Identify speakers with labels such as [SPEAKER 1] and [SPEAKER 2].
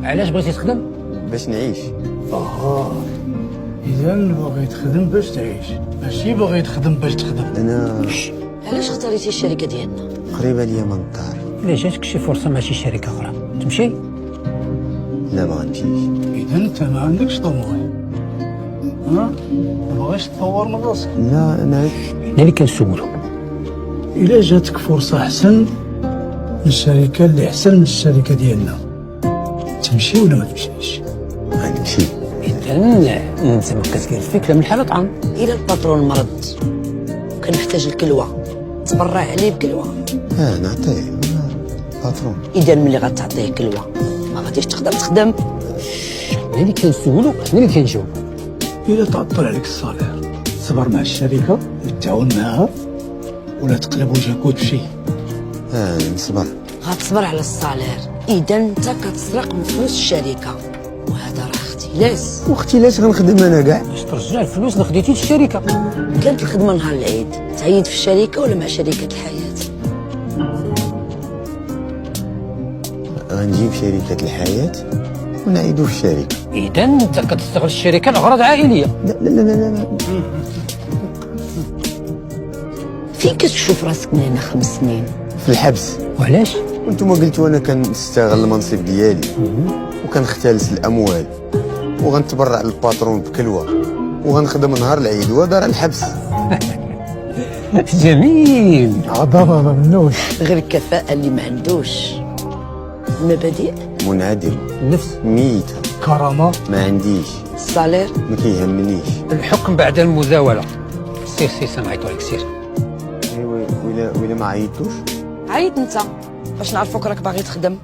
[SPEAKER 1] علاش بغيتي تخدم؟
[SPEAKER 2] باش نعيش.
[SPEAKER 3] إذا باغي تخدم باش تعيش، ماشي باغي تخدم باش تخدم.
[SPEAKER 2] انا
[SPEAKER 4] علاش اختاريتي الشركه ديالنا؟
[SPEAKER 2] قريبه ليا من الدار.
[SPEAKER 1] الا جاتك شي فرصه مع شي شركه اخرى تمشي؟
[SPEAKER 2] لا ما غنمشيش.
[SPEAKER 3] إذا أنت ما عندكش طموح، ما باغيش تطور من راسك.
[SPEAKER 2] لا انا
[SPEAKER 1] انا اللي كنسولو.
[SPEAKER 3] إلا جاتك فرصة أحسن من الشركة اللي أحسن من الشركة ديالنا، تمشي ولا ما تمشيش؟
[SPEAKER 2] غنمشي.
[SPEAKER 1] اذا انت ما كتقول الفكره من الحاله طعام.
[SPEAKER 4] الى الباترون مرض وكنحتاج الكلوه، تبرع عليه بكلوه.
[SPEAKER 2] نعطيه باترون.
[SPEAKER 4] اذا ملي غتعطيه كلوه ما غاديش تقدر تخدم.
[SPEAKER 1] انا اللي كنسولو انا اللي كنجاوب.
[SPEAKER 3] إلا تعطل عليك الصالير، صبر مع الشركة وتعاون معها، ولا تقلب وجهك وتمشي.
[SPEAKER 2] نصبر.
[SPEAKER 4] غتصبر على الصالير، اذا انت كتسرق من فلوس الشركه، وهذا راه اختلاس.
[SPEAKER 2] واختي غنخدم انا كاع؟
[SPEAKER 1] باش ترجع الفلوس اللي خديتي للشركه.
[SPEAKER 4] كانت الخدمه نهار العيد، تعيد في الشركه ولا مع شركه الحياه؟
[SPEAKER 2] غنجيب شركة الحياة ونعيدو في الشركة.
[SPEAKER 1] اذا انت كتستغل الشركه لاغراض عائليه.
[SPEAKER 2] لا لا لا لا, لا.
[SPEAKER 4] فين كتشوف راسك من هنا 5 سنين؟
[SPEAKER 2] في الحبس.
[SPEAKER 1] وعلاش؟
[SPEAKER 2] وانتم قلتوا انا كنستغل المنصب ديالي وكنختلس الاموال وغنتبرع للباترون بكلوه وغنخدم نهار العيد وهذا راه الحبس.
[SPEAKER 1] جميل.
[SPEAKER 3] عظمة ما منوش.
[SPEAKER 4] غير الكفاءه اللي ما عندوش المبادئ.
[SPEAKER 2] منعدم.
[SPEAKER 1] النفس.
[SPEAKER 2] ميتة.
[SPEAKER 3] كرامة.
[SPEAKER 2] ما عنديش.
[SPEAKER 4] الصالير.
[SPEAKER 2] ما كيهمنيش.
[SPEAKER 1] الحكم بعد المزاوله. سير سمعتو عليك سير.
[SPEAKER 2] ولا ما عيطوش.
[SPEAKER 4] عيط انت باش نعرفوك راك باغي تخدم.